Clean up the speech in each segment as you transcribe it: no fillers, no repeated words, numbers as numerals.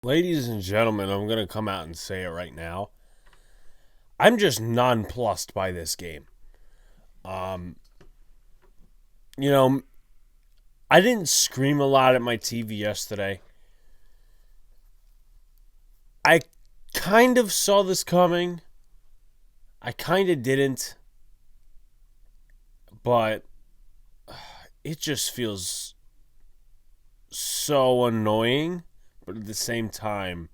Ladies and gentlemen, I'm going to come out and say it right now. I'm just nonplussed by this game. Um, you know, I didn't scream a lot at my TV yesterday. I kind of saw this coming. I kind of didn't. But it just feels so annoying. But at the same time,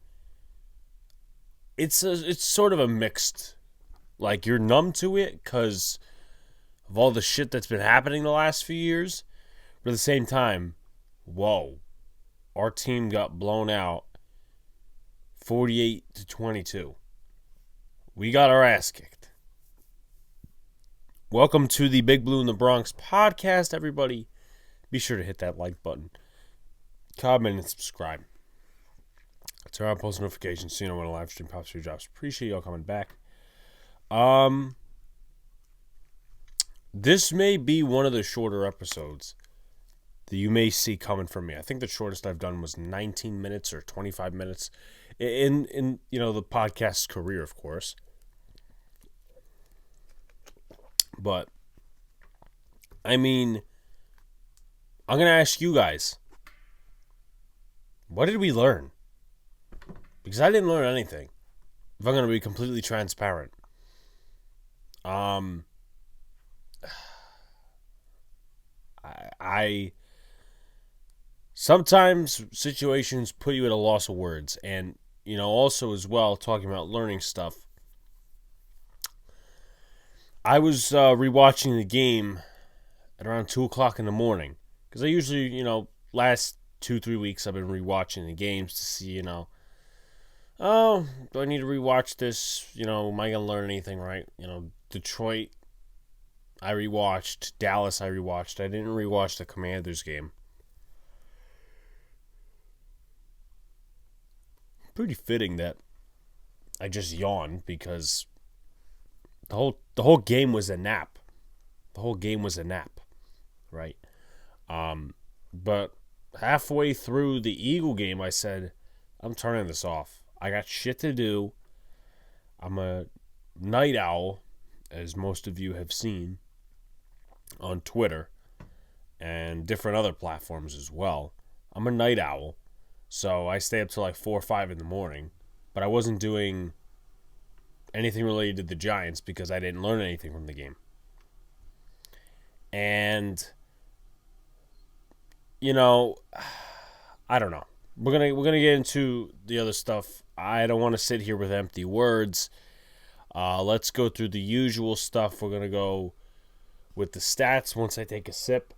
it's sort of a mixed. Like, you're numb to it because of all the shit that's been happening the last few years. But at the same time, whoa, our team got blown out 48-22. We got our ass kicked. Welcome to the Big Blue in the Bronx podcast, everybody. Be sure to hit that like button, comment, and subscribe. Turn on post notifications so you know when a live stream pops for your jobs. Appreciate y'all coming back. This may be one of the shorter episodes that you may see coming from me. I think the shortest I've done was 19 minutes or 25 minutes in the podcast's career, of course. But I mean, I'm going to ask you guys, what did we learn? Because I didn't learn anything. If I'm going to be completely transparent. I sometimes situations put you at a loss of words, and also as well, talking about learning stuff. I was rewatching the game at around 2:00 in the morning because I usually, last 2-3 weeks I've been rewatching the games to see, oh, do I need to rewatch this? Am I gonna learn anything? Right? Detroit, I rewatched. Dallas, I rewatched. I didn't rewatch the Commanders game. Pretty fitting that I just yawned because the whole game was a nap. The whole game was a nap, right? But halfway through the Eagle game, I said, I'm turning this off. I got shit to do. I'm a night owl, as most of you have seen on Twitter and different other platforms as well. I'm a night owl, so I stay up till like 4 or 5 in the morning, but I wasn't doing anything related to the Giants because I didn't learn anything from the game. And I don't know. We're gonna get into the other stuff. I don't want to sit here with empty words. Let's go through the usual stuff. We're gonna go with the stats once I take a sip.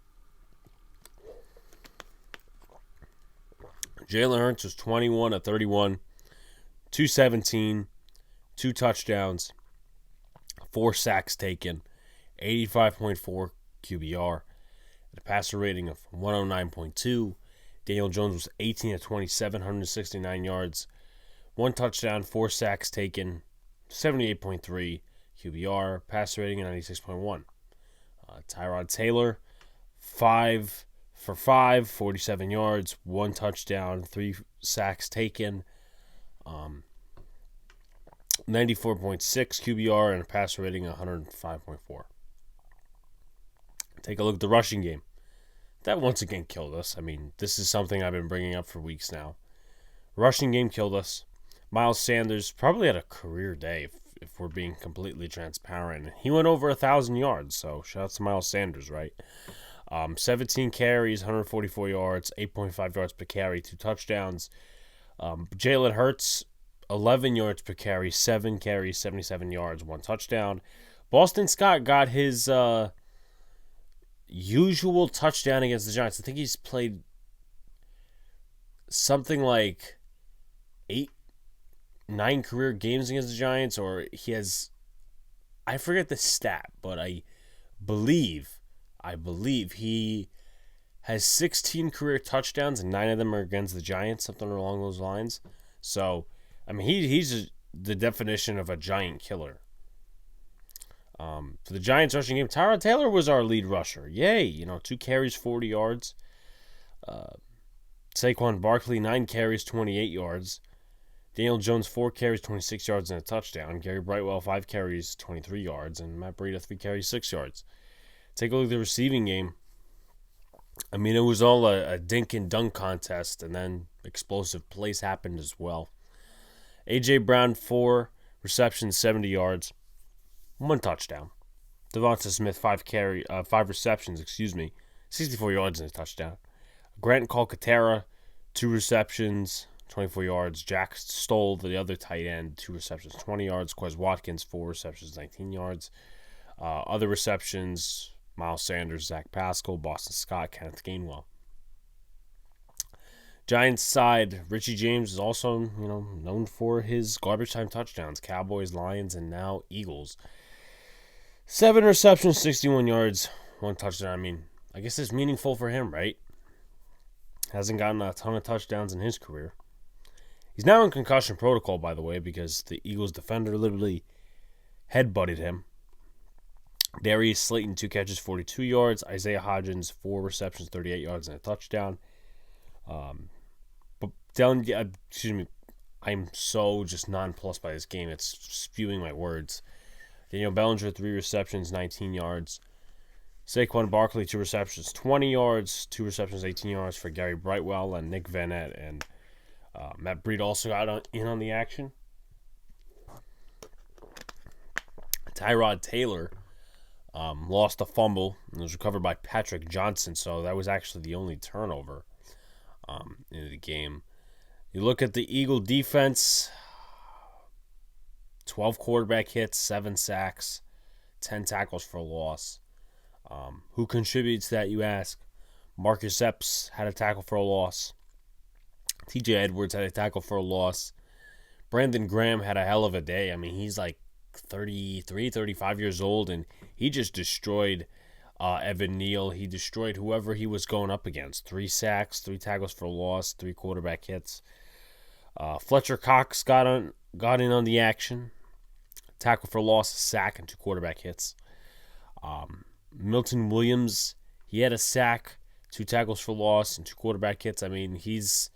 Jalen Hurts was 21 of 31, 217, 2 touchdowns, 4 sacks taken, 85.4 QBR, a passer rating of 109.2. Daniel Jones was 18 of 27, 169 yards, 1 touchdown, 4 sacks taken, 78.3 QBR, passer rating of 96.1. Tyrod Taylor, 5 for 5, 47 yards, 1 touchdown, 3 sacks taken, 94.6 QBR, and a passer rating of 105.4. Take a look at the rushing game. That once again killed us. I mean, this is something I've been bringing up for weeks now. Rushing game killed us. Miles Sanders probably had a career day, if we're being completely transparent. He went over 1,000 yards, so shout out to Miles Sanders, right? 17 carries, 144 yards, 8.5 yards per carry, 2 touchdowns. Jalen Hurts, 11 yards per carry, 7 carries, 77 yards, 1 touchdown. Boston Scott got his usual touchdown against the Giants. I think he's played something like 8-9 career games against the Giants, or he has, I forget the stat, but I believe he has 16 career touchdowns and 9 of them are against the Giants, something along those lines. So, I mean, he's the definition of a giant killer. For the Giants rushing game, Tyrod Taylor was our lead rusher. Yay, 2 carries, 40 yards. Saquon Barkley, 9 carries, 28 yards. Daniel Jones, 4 carries, 26 yards, and a touchdown. Gary Brightwell, 5 carries, 23 yards. And Matt Breida, 3 carries, 6 yards. Take a look at the receiving game. I mean, it was all a dink and dunk contest, and then explosive plays happened as well. A.J. Brown, 4 receptions, 70 yards, 1 touchdown. Devonta Smith, 5 receptions, 64 yards and a touchdown. Grant Calcaterra, 2 receptions, 24 yards. Jack Stoll, the other tight end, 2 receptions, 20 yards. Quez Watkins, 4 receptions, 19 yards. Other receptions, Miles Sanders, Zach Pascal, Boston Scott, Kenneth Gainwell. Giants side, Richie James is also, known for his garbage time touchdowns. Cowboys, Lions, and now Eagles. 7 receptions, 61 yards, 1 touchdown. I mean, I guess it's meaningful for him, right? Hasn't gotten a ton of touchdowns in his career. He's now in concussion protocol, by the way, because the Eagles defender literally headbutted him. Darius Slayton, 2 catches, 42 yards. Isaiah Hodgins, 4 receptions, 38 yards, and a touchdown. I'm so just nonplussed by this game. It's spewing my words. Daniel Bellinger, 3 receptions, 19 yards. Saquon Barkley, 2 receptions, 20 yards. 2 receptions, 18 yards for Gary Brightwell and Nick Vanette. And Matt Breida also got in on the action. Tyrod Taylor lost a fumble and was recovered by Patrick Johnson. So that was actually the only turnover in the game. You look at the Eagle defense, 12 quarterback hits, 7 sacks, 10 tackles for loss. Who contributes to that, you ask? Marcus Epps had a tackle for a loss. TJ Edwards had a tackle for a loss. Brandon Graham had a hell of a day. I mean, he's like 33, 35 years old, and he just destroyed Evan Neal. He destroyed whoever he was going up against. 3 sacks, 3 tackles for loss, 3 quarterback hits. Fletcher Cox got in on the action. Tackle for loss, a sack, and 2 quarterback hits. Milton Williams, he had a sack, 2 tackles for loss, and 2 quarterback hits. I mean, he's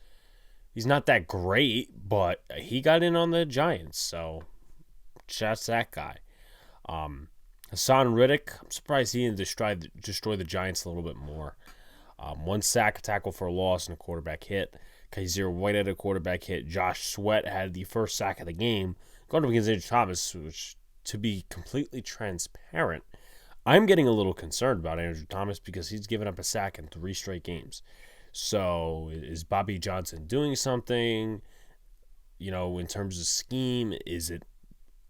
not that great, but he got in on the Giants, so shouts to that guy. Hassan Riddick, I'm surprised he didn't destroy the Giants a little bit more. 1 sack, a tackle for a loss, and a quarterback hit. Kaiser White had a quarterback hit. Josh Sweat had the first sack of the game. Going up against Andrew Thomas, which, to be completely transparent, I'm getting a little concerned about Andrew Thomas because he's given up a sack in 3 straight games. So is Bobby Johnson doing something, in terms of scheme? Is it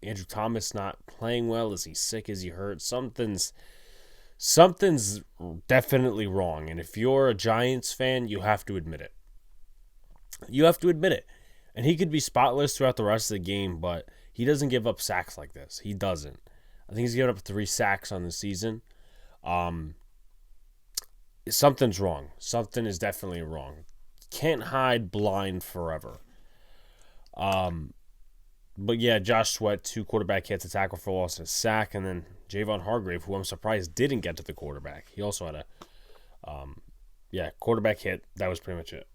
Andrew Thomas not playing well? Is he sick? Is he hurt? Something's definitely wrong. And if you're a Giants fan, you have to admit it. And he could be spotless throughout the rest of the game, but he doesn't give up sacks like this. He doesn't. I think he's given up 3 sacks on the season. Something's wrong. Something is definitely wrong. Can't hide blind forever. But yeah, Josh Sweat, 2 quarterback hits, a tackle for loss, and a sack. And then Javon Hargrave, who I'm surprised didn't get to the quarterback. He also had a quarterback hit. That was pretty much it.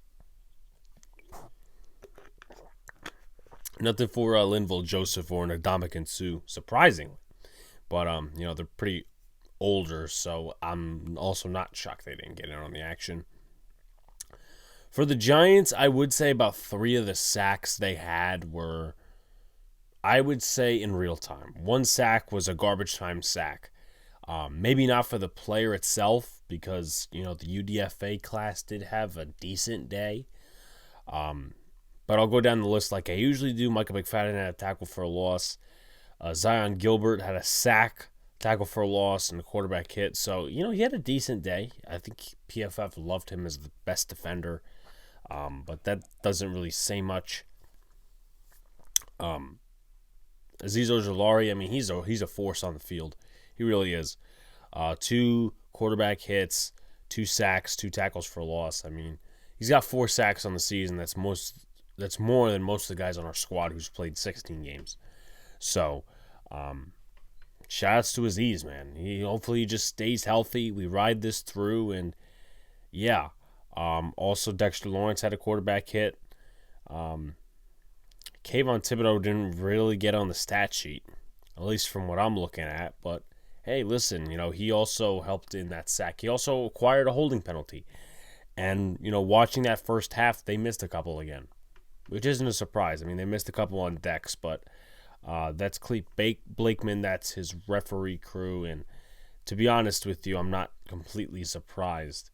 Nothing for Linval Joseph or Ndamukong Suh, surprisingly. But, they're pretty older, so I'm also not shocked they didn't get in on the action. For the Giants, I would say about 3 of the sacks they had were, I would say, in real time. 1 sack was a garbage time sack. Maybe not for the player itself, because, the UDFA class did have a decent day. But I'll go down the list like I usually do. Michael McFadden had a tackle for a loss. Zion Gilbert had a sack, tackle for a loss, and a quarterback hit. So, he had a decent day. I think PFF loved him as the best defender. But that doesn't really say much. Azeez Ojulari, I mean, he's a force on the field. He really is. 2 quarterback hits, 2 sacks, 2 tackles for a loss. I mean, he's got 4 sacks on the season. That's more than most of the guys on our squad who's played 16 games. So, shout-outs to Azeez, man. Hopefully he just stays healthy. We ride this through, and yeah, Also, Dexter Lawrence had a quarterback hit. Um, Kayvon Thibodeau didn't really get on the stat sheet, at least from what I'm looking at. But hey, listen, he also helped in that sack. He also acquired a holding penalty. And, watching that first half, they missed a couple again, which isn't a surprise. I mean, they missed a couple on Dex, but that's Clete Blakeman. That's his referee crew. And to be honest with you, I'm not completely surprised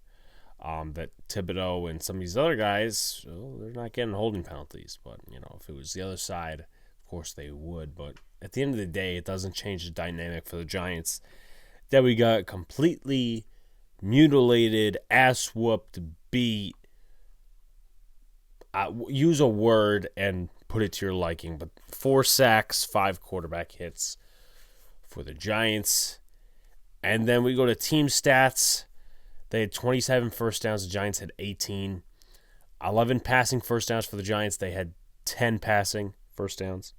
that Thibodeau and some of these other guys, they're not getting holding penalties. But, if it was the other side, of course they would. But at the end of the day, it doesn't change the dynamic for the Giants that we got completely mutilated, ass-whooped, beat. Use a word and put it to your liking. But 4 sacks, 5 quarterback hits for the Giants. And then we go to team stats. They had 27 first downs. The Giants had 18. 11 passing first downs for the Giants. They had 10 passing first downs.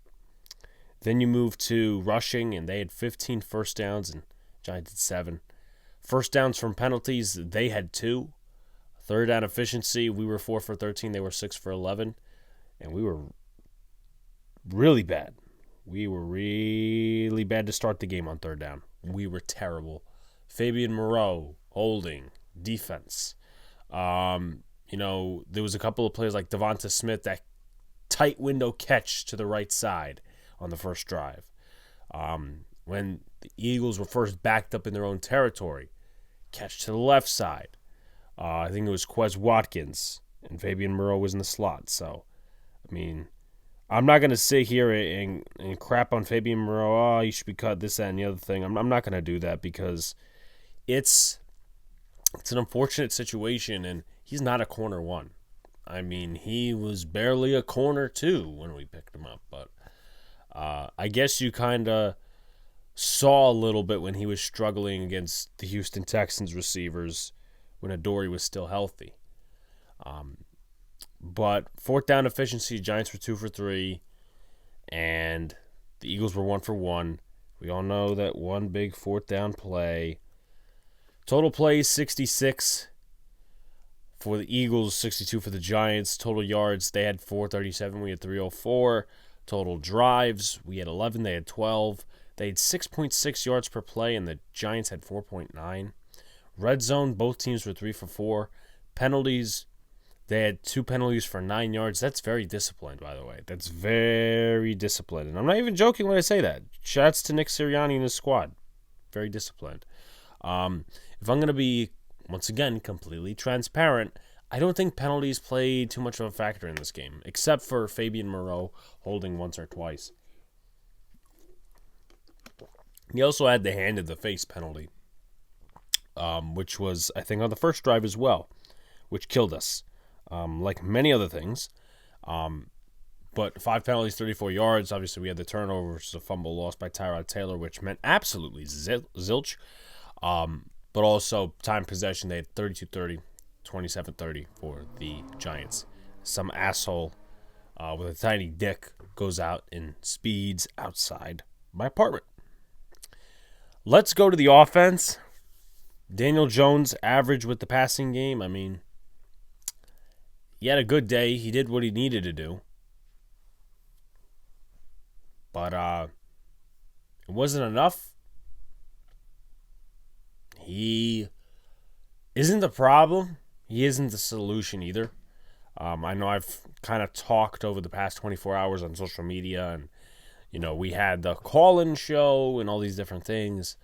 Then you move to rushing, and they had 15 first downs, and Giants had 7. First downs from penalties, they had 2. Third down efficiency, we were 4 for 13. They were 6 for 11. And we were really bad. We were really bad to start the game on third down. We were terrible. Fabian Moreau, holding, defense. There was a couple of plays like Devonta Smith, that tight window catch to the right side on the first drive. When the Eagles were first backed up in their own territory, catch to the left side. I think it was Quez Watkins, and Fabian Moreau was in the slot. So, I mean, I'm not going to sit here and crap on Fabian Moreau. Oh, you should be cut, this, that, and the other thing. I'm not going to do that because it's an unfortunate situation, and he's not a corner 1. I mean, he was barely a corner 2 when we picked him up. But I guess you kind of saw a little bit when he was struggling against the Houston Texans receivers when Adoree was still healthy. But fourth down efficiency, Giants were 2 for 3, and the Eagles were 1 for 1. We all know that one big fourth down play. Total plays, 66 for the Eagles, 62 for the Giants. Total yards, they had 437, we had 304. Total drives, we had 11, they had 12. They had 6.6 yards per play, and the Giants had 4.9. Red zone, both teams were 3 for 4. Penalties, they had 2 penalties for 9 yards. That's very disciplined, by the way. That's very disciplined. And I'm not even joking when I say that. Shouts to Nick Sirianni and his squad. Very disciplined. If I'm going to be, once again, completely transparent, I don't think penalties played too much of a factor in this game, except for Fabian Moreau holding once or twice. He also had the hand in the face penalty, which was, I think, on the first drive as well, which killed us, like many other things. But 5 penalties, 34 yards. Obviously, we had the turnover, which was a fumble lost by Tyrod Taylor, which meant absolutely zilch. But also, time possession, they had 32-30, 27-30 for the Giants. Some asshole with a tiny dick goes out and speeds outside my apartment. Let's go to the offense. Daniel Jones, average with the passing game. I mean, he had a good day. He did what he needed to do. But it wasn't enough. He isn't the problem. He isn't the solution either. I know I've kind of talked over the past 24 hours on social media, and we had the call-in show and all these different things.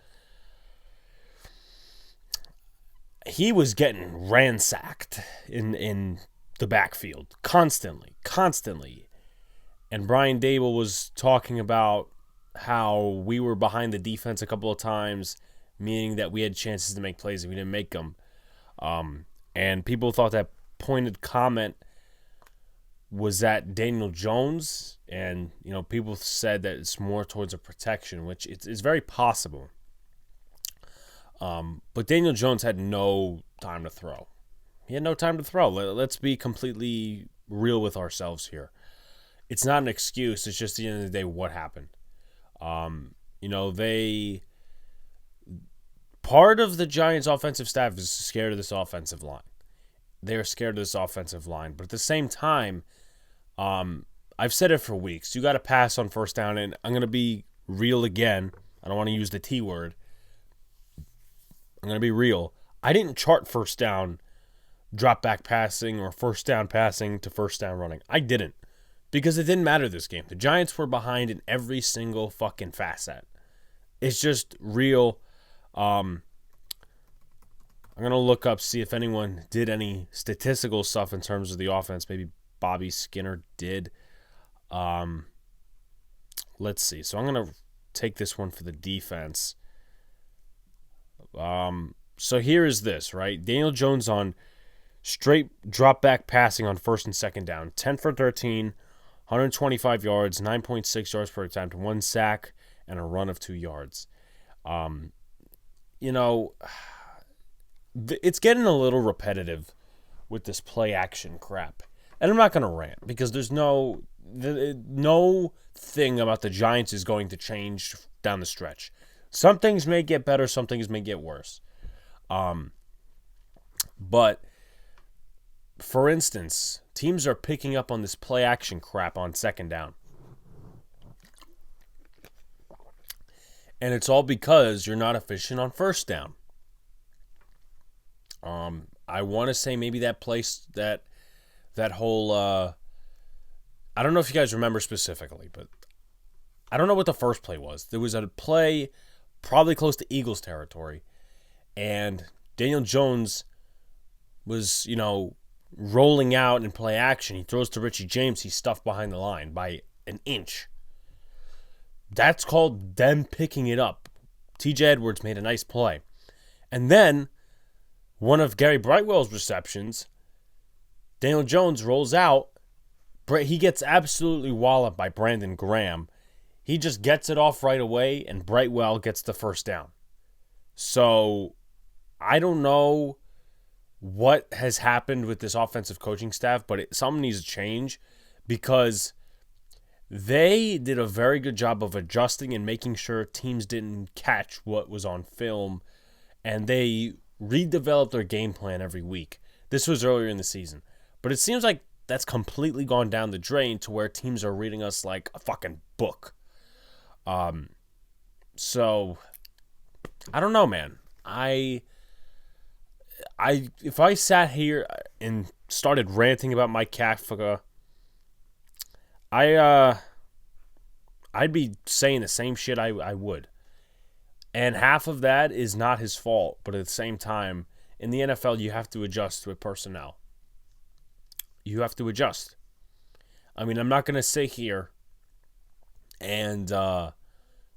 He was getting ransacked in the backfield constantly. And Brian Dable was talking about how we were behind the defense a couple of times, meaning that we had chances to make plays and we didn't make them. And people thought that pointed comment was at Daniel Jones, and people said that it's more towards a protection, which it's very possible. But Daniel Jones had no time to throw. He had no time to throw. Let's be completely real with ourselves here. It's not an excuse. It's just at the end of the day what happened. Part of the Giants' offensive staff is scared of this offensive line. they're scared of this offensive line. But at the same time, I've said it for weeks. You got to pass on first down, and I'm going to be real again. I don't want to use the T word. I'm going to be real. I didn't chart first down drop back passing or first down passing to first down running. I didn't. Because it didn't matter this game. The Giants were behind in every single fucking facet. It's just real. I'm going to look up, see if anyone did any statistical stuff in terms of the offense. Maybe Bobby Skinner did. Let's see. So I'm going to take this one for the defense. So here is this, right? Daniel Jones on straight drop back passing on first and second down. 10 for 13, 125 yards, 9.6 yards per attempt, 1 sack, and a run of 2 yards. It's getting a little repetitive with this play action crap. And I'm not going to rant because there's no thing about the Giants is going to change down the stretch. Some things may get better, some things may get worse. But for instance, teams are picking up on this play action crap on second down. And it's all because you're not efficient on first down. I want to say maybe that place, that whole, I don't know if you guys remember specifically, but I don't know what the first play was. There was a play probably close to Eagles territory, and Daniel Jones was, rolling out in play action. He throws to Richie James. He's stuffed behind the line by an inch. That's called them picking it up. TJ Edwards made a nice play. And then one of Gary Brightwell's receptions, Daniel Jones rolls out. He gets absolutely walloped by Brandon Graham. He just gets it off right away, and Brightwell gets the first down. So I don't know what has happened with this offensive coaching staff, but something needs to change because they did a very good job of adjusting and making sure teams didn't catch what was on film, and they redeveloped their game plan every week. This was earlier in the season. But it seems like that's completely gone down the drain to where teams are reading us like a fucking book. So I don't know, man. If I sat here and started ranting about Mike Kafka, I'd be saying the same shit I would. And half of that is not his fault, but at the same time, in the NFL, you have to adjust with personnel. You have to adjust. I mean, I'm not going to sit here and,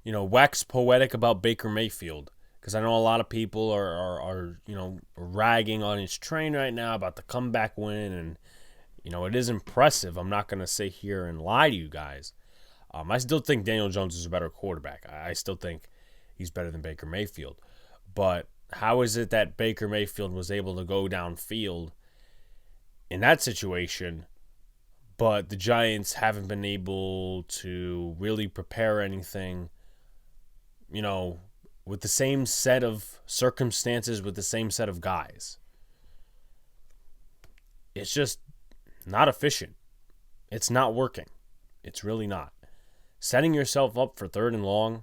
wax poetic about Baker Mayfield, because I know a lot of people are ragging on his train right now about the comeback win, and, it is impressive. I'm not going to sit here and lie to you guys. I still think Daniel Jones is a better quarterback. I still think he's better than Baker Mayfield. But how is it that Baker Mayfield was able to go downfield in that situation, but the Giants haven't been able to really prepare anything, with the same set of circumstances, with the same set of guys? It's just not efficient. It's not working. It's really not. Setting yourself up for third and long,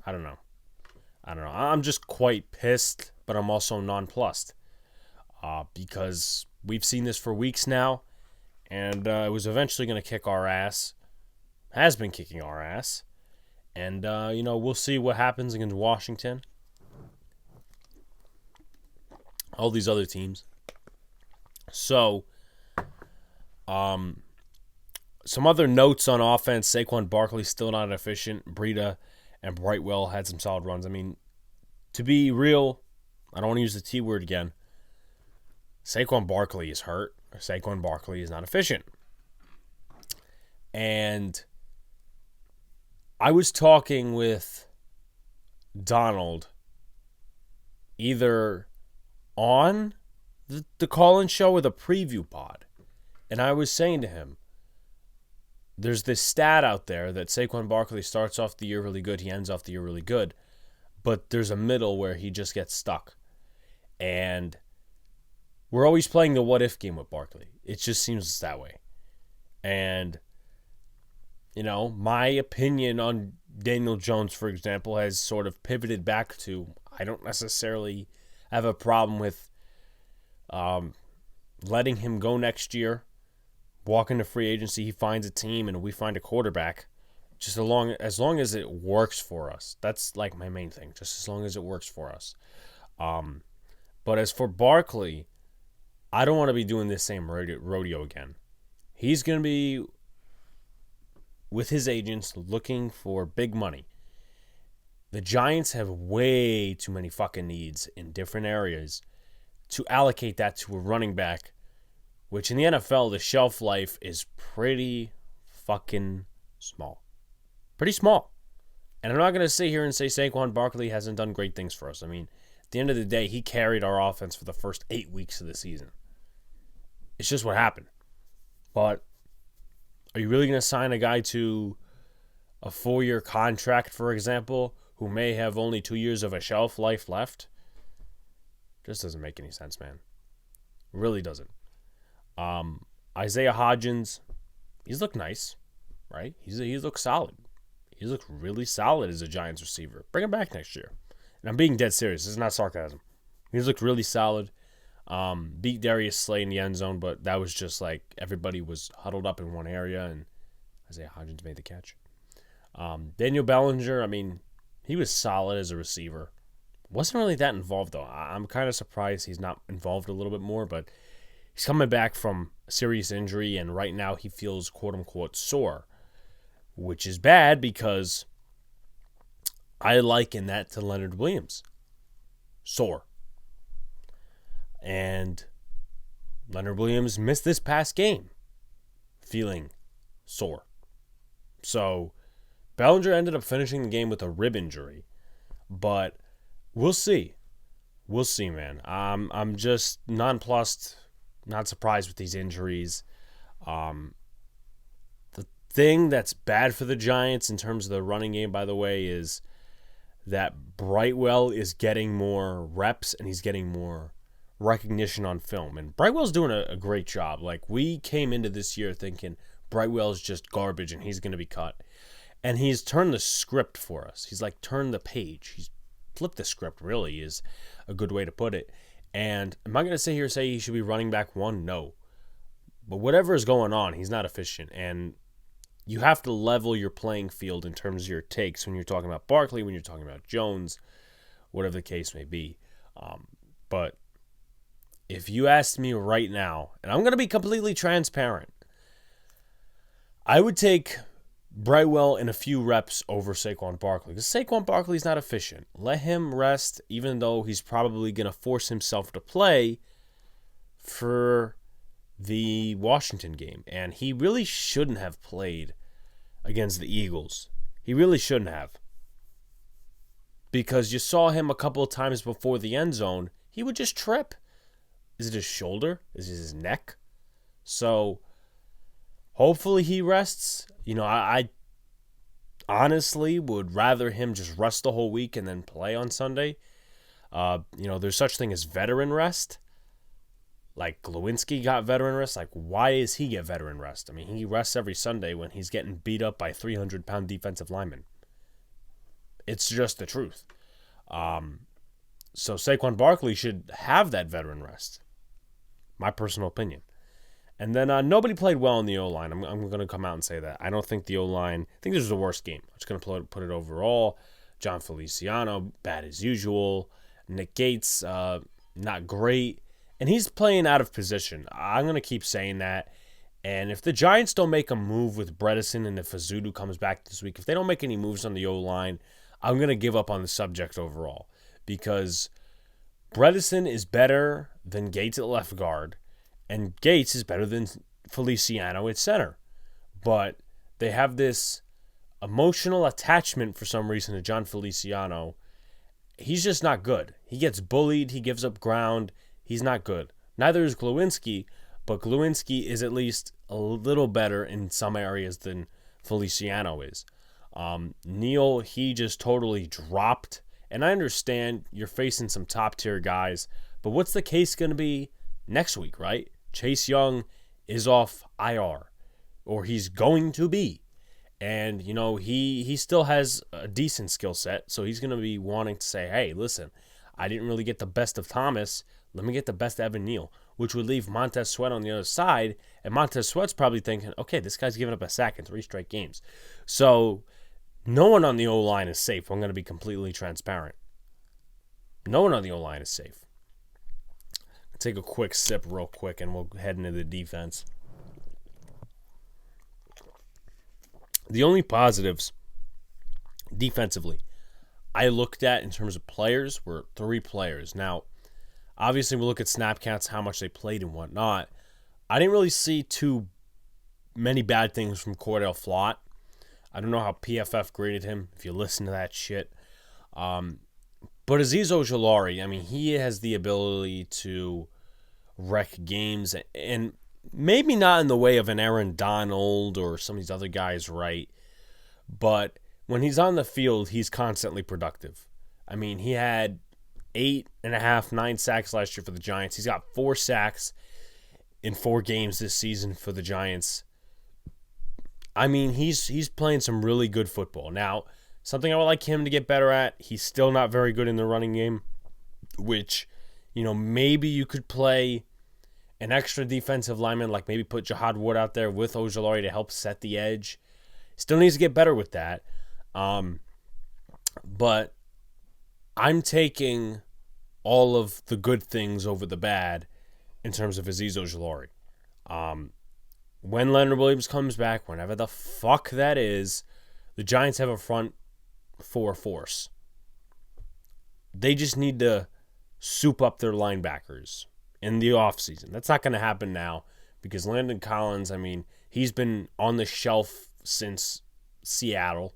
I don't know. I'm just quite pissed, but I'm also nonplussed. Because we've seen this for weeks now, and it was eventually going to kick our ass. Has been kicking our ass. And, we'll see what happens against Washington. All these other teams. So, some other notes on offense. Saquon Barkley still not efficient. Breida and Brightwell had some solid runs. I mean, to be real, I don't want to use the T word again. Saquon Barkley is hurt. Saquon Barkley is not efficient. And I was talking with Donald either on the call-in show or the preview pod. And I was saying to him, there's this stat out there that Saquon Barkley starts off the year really good, he ends off the year really good, but there's a middle where he just gets stuck. And we're always playing the what if game with Barkley. It just seems that way. And, my opinion on Daniel Jones, for example, has sort of pivoted back to I don't necessarily have a problem with letting him go next year, walk into free agency, he finds a team, and we find a quarterback. Just as long as it works for us. That's like my main thing. Just as long as it works for us. But as for Barkley, I don't want to be doing this same rodeo again. He's going to be with his agents looking for big money. The Giants have way too many fucking needs in different areas to allocate that to a running back, which in the NFL, the shelf life is pretty fucking small. Pretty small. And I'm not going to sit here and say Saquon Barkley hasn't done great things for us. I mean, at the end of the day, he carried our offense for the first 8 weeks of the season. It's just what happened. But are you really going to sign a guy to a 4-year contract, for example, who may have only 2 years of a shelf life left? Just doesn't make any sense, man. Really doesn't. Isaiah Hodgins, he's looked nice, right? He's looked solid. He's looked really solid as a Giants receiver. Bring him back next year. And I'm being dead serious. This is not sarcasm. He's looked really solid. Beat Darius Slay in the end zone, but that was just like everybody was huddled up in one area, and Isaiah Hodgins made the catch. Daniel Bellinger, I mean, he was solid as a receiver. Wasn't really that involved, though. I'm kind of surprised he's not involved a little bit more, but he's coming back from a serious injury, and right now he feels quote-unquote sore, which is bad because I liken that to Leonard Williams. Sore. And Leonard Williams missed this past game feeling sore. So Bellinger ended up finishing the game with a rib injury, but we'll see. We'll see, man. I'm just nonplussed, not surprised with these injuries. The thing that's bad for the Giants in terms of the running game, by the way, is that Brightwell is getting more reps and he's getting more recognition on film. And Brightwell's doing a great job. Like, we came into this year thinking Brightwell's just garbage and he's going to be cut. And he's turned the script for us. He's like turned the page. He's flipped the script, really, is a good way to put it. And am I going to sit here and say he should be running back one? No. But whatever is going on, he's not efficient. And you have to level your playing field in terms of your takes when you're talking about Barkley, when you're talking about Jones, whatever the case may be. But if you asked me right now, and I'm going to be completely transparent, I would take Brightwell in a few reps over Saquon Barkley. Because Saquon Barkley's not efficient. Let him rest, even though he's probably going to force himself to play for the Washington game. And he really shouldn't have played against the Eagles. He really shouldn't have. Because you saw him a couple of times before the end zone. He would just trip. Is it his shoulder? Is it his neck? So hopefully he rests. I honestly would rather him just rest the whole week and then play on Sunday. There's such thing as veteran rest. Like Glowinski got veteran rest. Like, why does he get veteran rest? I mean, he rests every Sunday when he's getting beat up by 300-pound defensive linemen. It's just the truth. So Saquon Barkley should have that veteran rest. My personal opinion. And then nobody played well in the O-line. I'm going to come out and say that. I don't think the O-line, I think this was the worst game. I'm just going to put it overall. John Feliciano, bad as usual. Nick Gates, not great. And he's playing out of position. I'm going to keep saying that. And if the Giants don't make a move with Bredesen and if Azudu comes back this week, if they don't make any moves on the O-line, I'm going to give up on the subject overall. Because Bredesen is better than Gates at left guard. And Gates is better than Feliciano at center. But they have this emotional attachment for some reason to John Feliciano. He's just not good. He gets bullied. He gives up ground. He's not good. Neither is Glowinski, but Glowinski is at least a little better in some areas than Feliciano is. Neal, he just totally dropped. And I understand you're facing some top-tier guys, but what's the case going to be next week, right? Chase Young is off IR, or he's going to be. And, he still has a decent skill set, so he's going to be wanting to say, hey, listen, I didn't really get the best of Thomas. Let me get the best of Evan Neal, which would leave Montez Sweat on the other side. And Montez Sweat's probably thinking, okay, this guy's giving up a sack in 3 straight games. So no one on the O-line is safe. I'm going to be completely transparent. No one on the O-line is safe. I'll take a quick sip real quick, and we'll head into the defense. The only positives defensively I looked at in terms of players were 3 players. Now, obviously, we look at snap counts, how much they played and whatnot. I didn't really see too many bad things from Cordell Flott. I don't know how PFF graded him, if you listen to that shit. But Azeez Ojulari, I mean, he has the ability to wreck games, and maybe not in the way of an Aaron Donald or some of these other guys, right? But when he's on the field, he's constantly productive. I mean, he had 8.5, 9 sacks last year for the Giants. He's got 4 sacks in 4 games this season for the Giants. I mean, he's playing some really good football. Now, something I would like him to get better at, he's still not very good in the running game, which, maybe you could play an extra defensive lineman, like maybe put Jahad Wood out there with Ojulari to help set the edge. Still needs to get better with that. But I'm taking all of the good things over the bad in terms of Azeez Ojulari. When Leonard Williams comes back, whenever the fuck that is, the Giants have a front 4 force. They just need to soup up their linebackers in the offseason. That's not going to happen now because Landon Collins, I mean, he's been on the shelf since Seattle.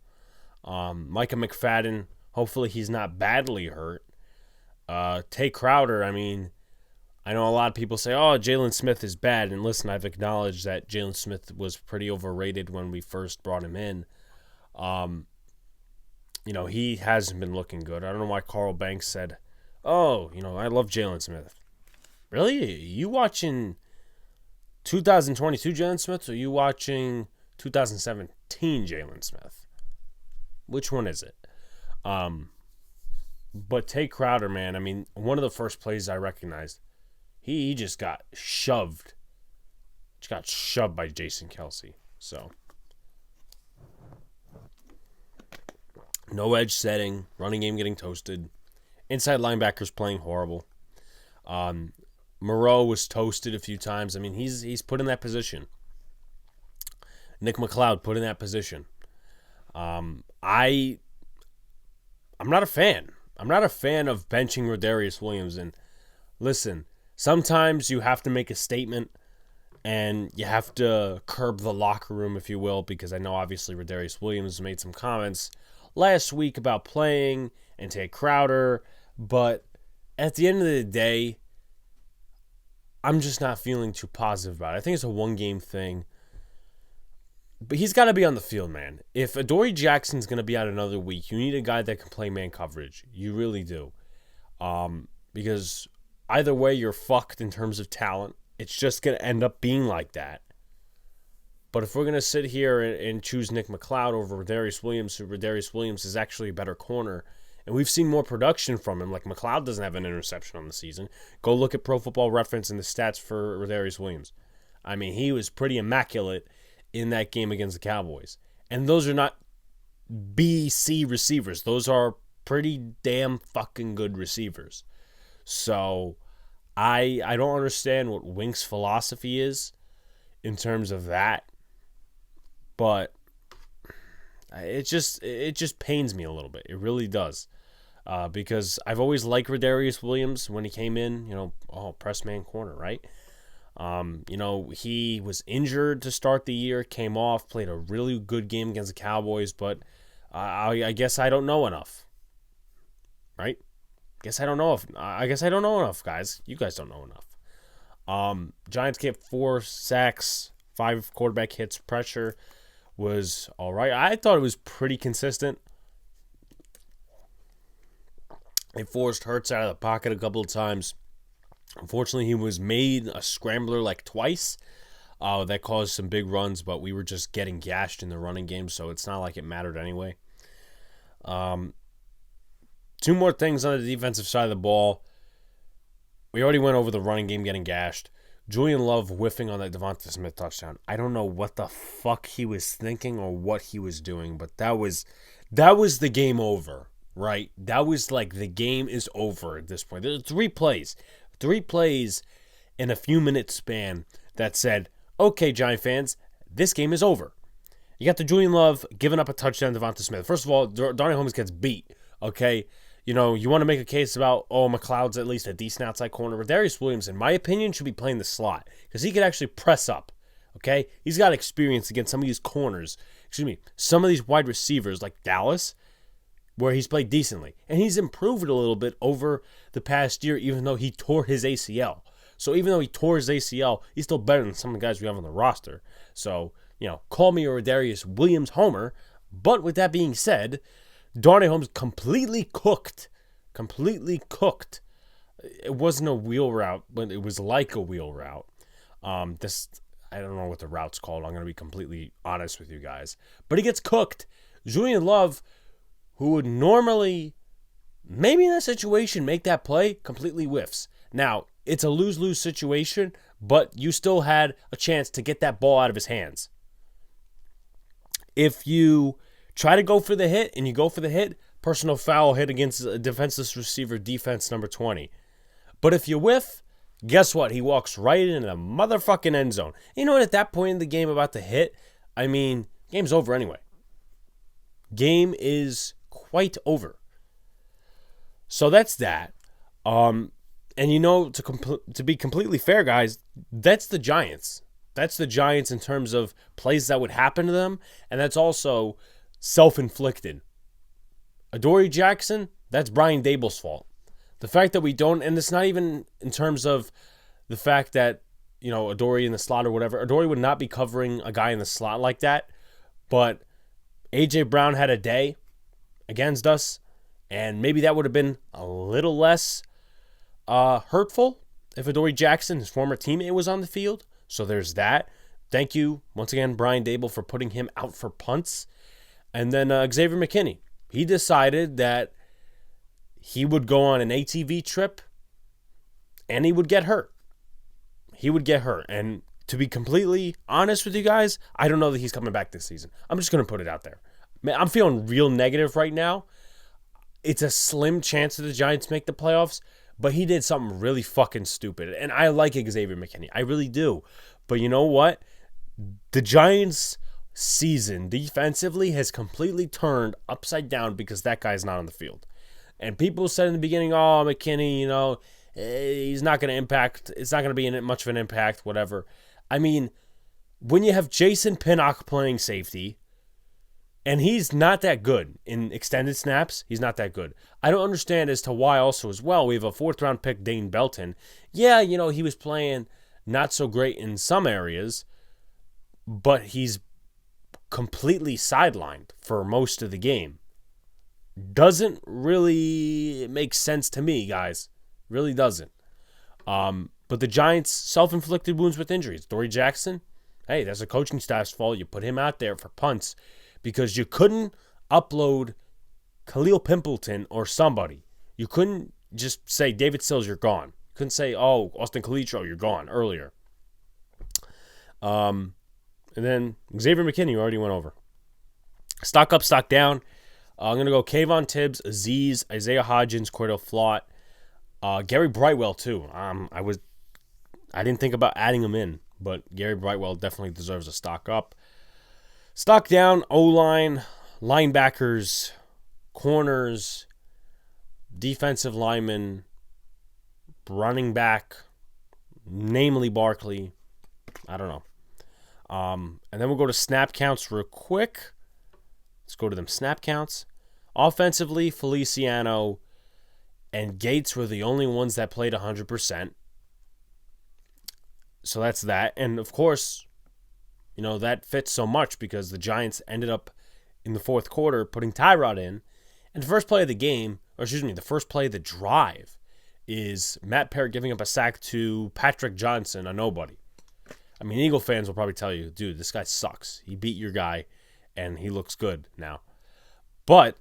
Micah McFadden, hopefully he's not badly hurt. Tay Crowder, I mean, I know a lot of people say, oh, Jalen Smith is bad. And listen, I've acknowledged that Jalen Smith was pretty overrated when we first brought him in. He hasn't been looking good. I don't know why Carl Banks said, oh, I love Jalen Smith. Really? You watching 2022 Jalen Smith, or you watching 2017 Jalen Smith? Which one is it? But Tay Crowder, man, I mean, one of the first plays I recognized, he just got shoved. Just got shoved by Jason Kelsey. So, no edge setting, running game getting toasted, inside linebackers playing horrible. Moreau was toasted a few times. I mean, he's put in that position. Nick McLeod put in that position. I'm not a fan. I'm not a fan of benching Rodarius Williams. And listen, sometimes you have to make a statement and you have to curb the locker room, if you will, because I know obviously Rodarius Williams made some comments last week about playing and Tay Crowder, but at the end of the day, I'm just not feeling too positive about it. I think it's a one-game thing. But he's got to be on the field, man. If Adoree Jackson's going to be out another week, you need a guy that can play man coverage. You really do. Because either way, you're fucked in terms of talent. It's just going to end up being like that. But if we're going to sit here and choose Nick McLeod over Rodarius Williams, who Rodarius Williams is actually a better corner, and we've seen more production from him. Like, McLeod doesn't have an interception on the season. Go look at Pro Football Reference and the stats for Rodarius Williams. I mean, he was pretty immaculate in that game against the Cowboys. And those are not B-C receivers. Those are pretty damn fucking good receivers. So, I don't understand what Wink's philosophy is in terms of that. But it just pains me a little bit. It really does. Because I've always liked Rodarius Williams when he came in, press man corner, right? He was injured to start the year, came off, played a really good game against the Cowboys, but I guess I don't know enough, right? I guess I don't know enough, guys. You guys don't know enough. Giants get 4 sacks, 5 quarterback hits. Pressure was all right. I thought it was pretty consistent. They forced Hurts out of the pocket a couple of times. Unfortunately, he was made a scrambler like twice. That caused some big runs, but we were just getting gashed in the running game, so it's not like it mattered anyway. Two more things on the defensive side of the ball. We already went over the running game getting gashed. Julian Love whiffing on that Devonta Smith touchdown. I don't know what the fuck he was thinking or what he was doing, but that was the game over, right? That was like the game is over at this point. There's three plays in a few minutes span that said, okay, Giant fans, this game is over. You got the Julian Love giving up a touchdown to Devonta Smith. First of all, Darnell Holmes gets beat, okay? You know, you want to make a case about, McLeod's at least a decent outside corner. Darius Williams, in my opinion, should be playing the slot because he could actually press up, okay? He's got experience against some of these corners, some of these wide receivers like Dallas, where he's played decently. And he's improved a little bit over the past year, even though he tore his ACL. So even though he tore his ACL, he's still better than some of the guys we have on the roster. So, call me a Darius Williams homer. But with that being said, Darnay Holmes completely cooked. It wasn't a wheel route, but it was like a wheel route. I don't know what the route's called. I'm going to be completely honest with you guys. But he gets cooked. Julian Love, who would normally, maybe in that situation, make that play, completely whiffs. Now, it's a lose-lose situation, but you still had a chance to get that ball out of his hands. If you try to go for the hit, and you go for the hit, personal foul hit against a defenseless receiver, defense number 20. But if you whiff, guess what? He walks right into the motherfucking end zone. You know what? At that point in the game about the hit, game's over anyway. Game is quite over. So that's that. And to be completely fair, guys, that's the Giants. That's the Giants in terms of plays that would happen to them, and that's also self-inflicted. Adoree Jackson, that's Brian Dable's fault. The fact that we don't, and it's not even in terms of the fact that, Adoree in the slot or whatever. Adoree would not be covering a guy in the slot like that, but A.J. Brown had a day against us, and maybe that would have been a little less hurtful if Adoree Jackson, his former teammate, was on the field. So there's that. Thank you, once again, Brian Dable, for putting him out for punts. And then Xavier McKinney. He decided that he would go on an ATV trip and he would get hurt. And to be completely honest with you guys, I don't know that he's coming back this season. I'm just going to put it out there. Man, I'm feeling real negative right now. It's a slim chance that the Giants make the playoffs, but he did something really fucking stupid. And I like Xavier McKinney. I really do. But you know what? The Giants' season defensively has completely turned upside down because that guy's not on the field. And people said in the beginning, McKinney, he's not going to impact. It's not going to be much of an impact, whatever. When you have Jason Pinnock playing safety, and he's not that good in extended snaps. He's not that good. I don't understand as to why also as well. We have a 4th-round pick, Dane Belton. Yeah, he was playing not so great in some areas, but he's completely sidelined for most of the game. Doesn't really make sense to me, guys. Really doesn't. But the Giants' self-inflicted wounds with injuries. Adoree Jackson, hey, that's a coaching staff's fault. You put him out there for punts because you couldn't upload Khalil Pimpleton or somebody. You couldn't just say, David Sills, you're gone. You couldn't say, Austin Calitro, you're gone earlier. And then Xavier McKinney already went over. Stock up, stock down. I'm going to go Kayvon Tibbs, Aziz, Isaiah Hodgins, Cordell Flott, Gary Brightwell too. I didn't think about adding him in, but Gary Brightwell definitely deserves a stock up. Stock down, O-line, linebackers, corners, defensive linemen, running back, namely Barkley. I don't know. And then we'll go to snap counts real quick. Let's go to them snap counts. Offensively, Feliciano and Gates were the only ones that played 100%. So that's that. And, of course, that fits so much because the Giants ended up in the fourth quarter putting Tyrod in. And the first play of the game, the first play of the drive, is Matt Parrott giving up a sack to Patrick Johnson, a nobody. I mean, Eagle fans will probably tell you, dude, this guy sucks. He beat your guy, and he looks good now. But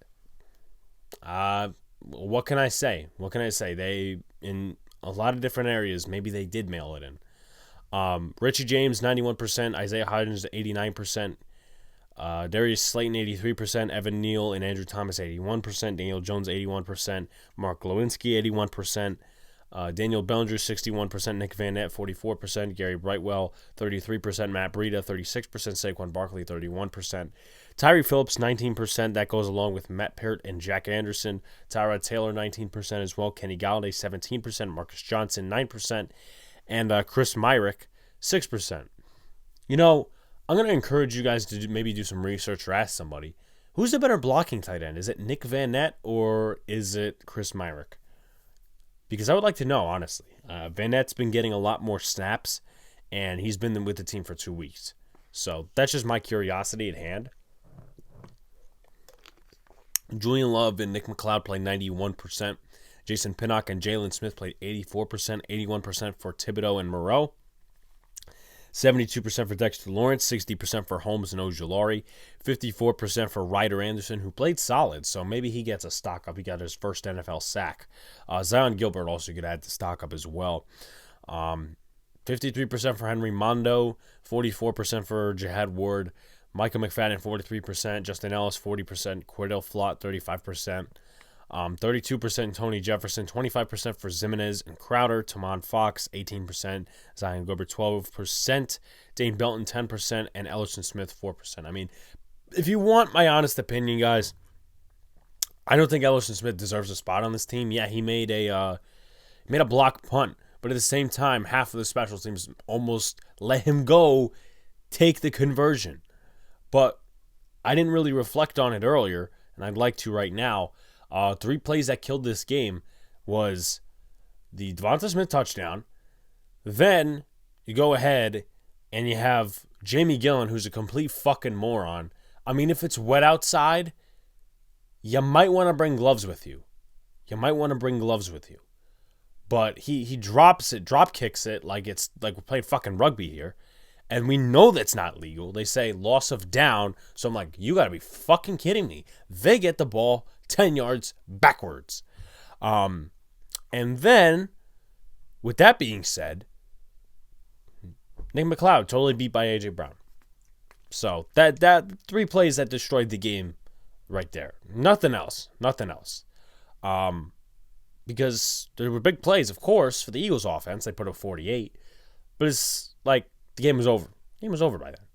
what can I say? What can I say? They, in a lot of different areas, maybe they did mail it in. Richie James, 91%. Isaiah Hodgins, 89%. Darius Slayton, 83%. Evan Neal and Andrew Thomas, 81%. Daniel Jones, 81%. Mark Lewinsky, 81%. Daniel Bellinger, 61%. Nick Van Nett, 44%. Gary Brightwell, 33%. Matt Breida, 36%. Saquon Barkley, 31%. Tyree Phillips, 19%. That goes along with Matt Parrott and Jack Anderson. Tyrod Taylor, 19% as well. Kenny Galladay, 17%. Marcus Johnson, 9%. And Chris Myrick, 6%. You know, I'm going to encourage you guys to maybe do some research or ask somebody. Who's the better blocking tight end? Is it Nick Van Nett or is it Chris Myrick? Because I would like to know, honestly. Van Nett's been getting a lot more snaps, and he's been with the team for 2 weeks. So that's just my curiosity at hand. Julian Love and Nick McLeod played 91%. Jason Pinnock and Jalen Smith played 84%, 81% for Thibodeau and Moreau. 72% for Dexter Lawrence, 60% for Holmes and Ojulari, 54% for Ryder Anderson, who played solid, so maybe he gets a stock up. He got his first NFL sack. Zion Gilbert also could add the stock up as well. 53% for Henry Mondo, 44% for Jihad Ward, Micah McFadden, 43%, Justin Ellis, 40%, Cordell Flott, 35%. 32% Tony Jefferson, 25% for Zimenez and Crowder, Tamon Fox, 18%, Zion Gilbert, 12%, Dane Belton, 10%, and Ellerson Smith, 4%. I mean, if you want my honest opinion, guys, I don't think Ellerson Smith deserves a spot on this team. Yeah, he made a block punt, but at the same time, half of the special teams almost let him go take the conversion. But I didn't really reflect on it earlier, and I'd like to right now. 3 plays that killed this game was the Devonta Smith touchdown. Then you go ahead and you have Jamie Gillen, who's a complete fucking moron. I mean, if it's wet outside, you might want to bring gloves with you. But he drops it, drop kicks it like it's like we're playing fucking rugby here. And we know that's not legal. They say loss of down. So I'm like, you got to be fucking kidding me. They get the ball 10 yards backwards. And then, with that being said, Nick McLeod totally beat by A.J. Brown. So that 3 plays that destroyed the game right there. Nothing else. Because there were big plays, of course, for the Eagles offense. They put up 48. But it's like, the game was over. The game was over by then.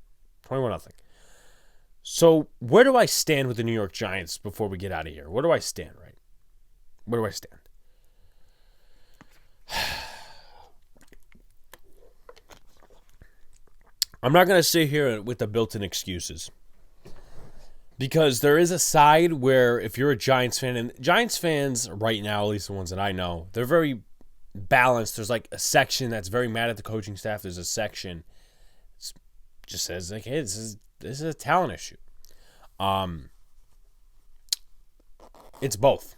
21-0. So, where do I stand with the New York Giants before we get out of here? Where do I stand, right? Where do I stand? I'm not going to sit here with the built-in excuses. Because there is a side where if you're a Giants fan, and Giants fans right now, at least the ones that I know, they're very balanced. There's like a section that's very mad at the coaching staff. There's a section that just says like, hey, this is a talent issue. It's both.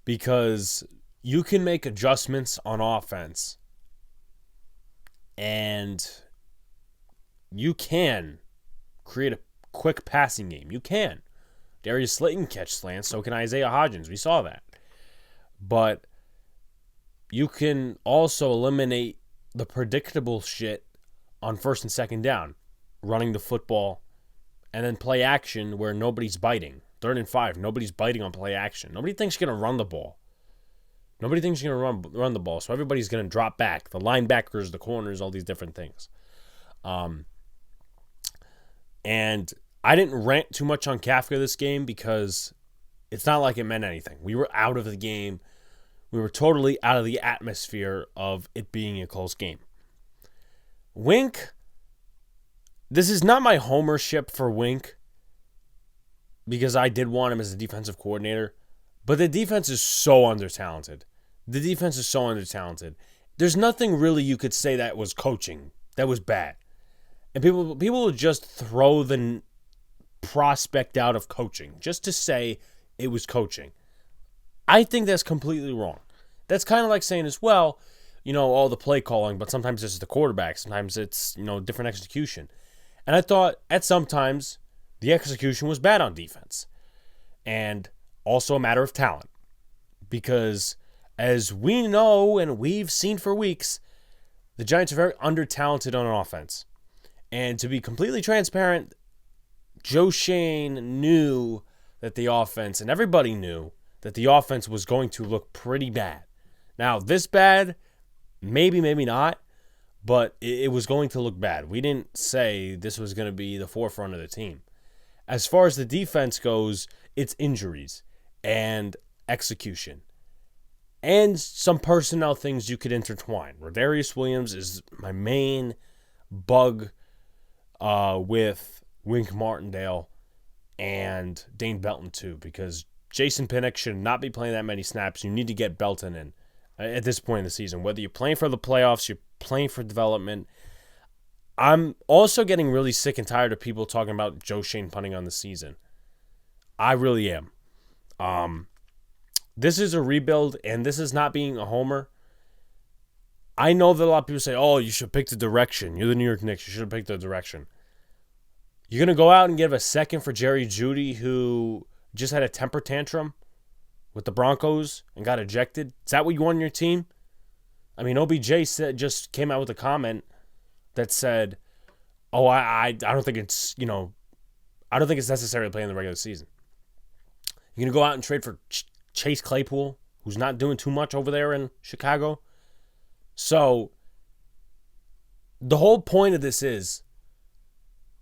Because you can make adjustments on offense and you can create a quick passing game. You can. Darius Slayton catch slants, so can Isaiah Hodgins. We saw that. But you can also eliminate the predictable shit on first and second down, running the football, and then play action where nobody's biting. 3rd and 5, nobody's biting on play action. Nobody thinks you're going to run the ball. Nobody thinks you're going to run the ball, so everybody's going to drop back. The linebackers, the corners, all these different things. And I didn't rant too much on Kafka this game because it's not like it meant anything. We were out of the game. We were totally out of the atmosphere of it being a close game. Wink, this is not my homership for Wink because I did want him as a defensive coordinator, but the defense is so under-talented. There's nothing really you could say that was coaching that was bad. And people will just throw the prospect out of coaching just to say it was coaching. I think that's completely wrong. That's kind of like saying as well, all the play calling, but sometimes it's the quarterback. Sometimes it's, different execution. And I thought at sometimes the execution was bad on defense. And also a matter of talent. Because as we know and we've seen for weeks, the Giants are very under-talented on offense. And to be completely transparent, Joe Schoen knew that the offense, and everybody knew that the offense was going to look pretty bad. Now, this bad, maybe not, but it was going to look bad. We didn't say this was going to be the forefront of the team. As far as the defense goes, it's injuries and execution and some personnel things you could intertwine. Rodarius Williams is my main bug with Wink Martindale and Dane Belton too, because Jason Pinnock should not be playing that many snaps. You need to get Belton in at this point in the season. Whether you're playing for the playoffs, you're playing for development. I'm also getting really sick and tired of people talking about Joe Schoen punting on the season. I really am. This is a rebuild, and this is not being a homer. I know that a lot of people say, oh, you should pick the direction. You're the New York Knicks. You should have picked the direction. You're going to go out and give a second for Jerry Jeudy, who just had a temper tantrum with the Broncos and got ejected? Is that what you want in your team? I mean, OBJ just came out with a comment that said, oh, I don't think it's, I don't think it's necessary to play in the regular season. You're going to go out and trade for Chase Claypool, who's not doing too much over there in Chicago. So the whole point of this is,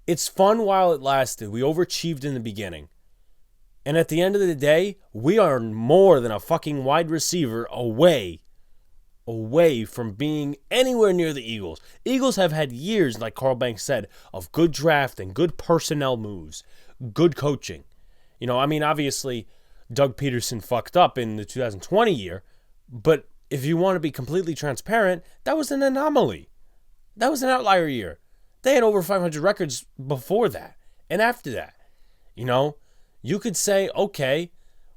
it's fun while it lasted. We overachieved in the beginning. And at the end of the day, we are more than a fucking wide receiver away from being anywhere near the Eagles. Eagles have had years, like Carl Banks said, of good drafting, good personnel moves, good coaching. Obviously, Doug Peterson fucked up in the 2020 year, but if you want to be completely transparent, that was an anomaly. That was an outlier year. They had over 500 records before that and after that. You could say, okay,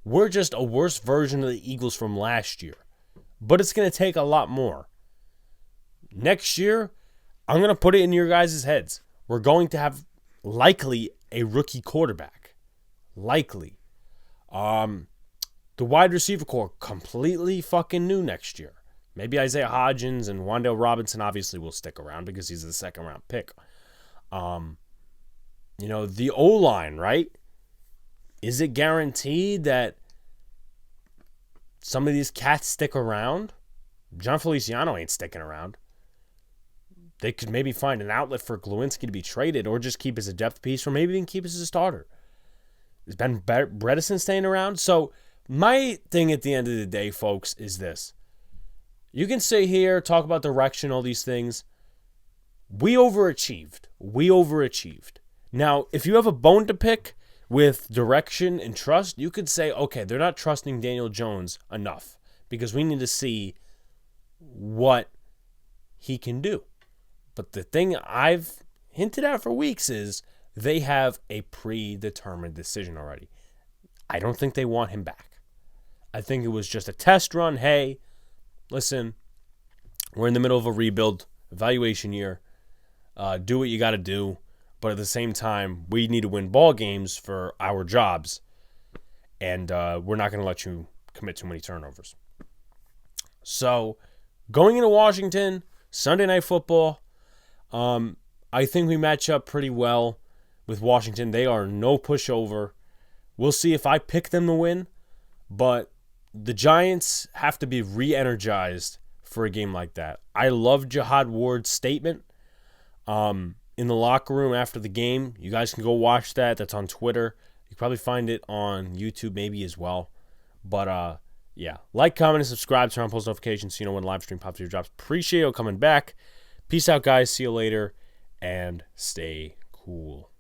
we're just a worse version of the Eagles from last year. But it's going to take a lot more. Next year, I'm going to put it in your guys' heads. We're going to have likely a rookie quarterback. Likely. The wide receiver core completely fucking new next year. Maybe Isaiah Hodgins and Wan'Dale Robinson obviously will stick around because he's the second-round pick. The O-line, right? Is it guaranteed that some of these cats stick around? John Feliciano ain't sticking around. They could maybe find an outlet for Glowinski to be traded or just keep as a depth piece or maybe even keep as a starter. Is Ben Bredesen staying around? So my thing at the end of the day, folks, is this. You can sit here, talk about direction, all these things. We overachieved. Now, if you have a bone to pick with direction and trust, you could say, okay, they're not trusting Daniel Jones enough because we need to see what he can do. But the thing I've hinted at for weeks is they have a predetermined decision already. I don't think they want him back. I think it was just a test run. Hey, listen, we're in the middle of a rebuild, evaluation year. Do what you got to do. But at the same time, we need to win ball games for our jobs. And we're not going to let you commit too many turnovers. So, going into Washington, Sunday Night Football, I think we match up pretty well with Washington. They are no pushover. We'll see if I pick them to win. But the Giants have to be re-energized for a game like that. I love Jihad Ward's statement in the locker room after the game. You guys can go watch that. That's on Twitter. You can probably find it on YouTube maybe as well. But, yeah. Like, comment, and subscribe. Turn on post notifications so you know when live stream pops your drops. Appreciate you coming back. Peace out, guys. See you later. And stay cool.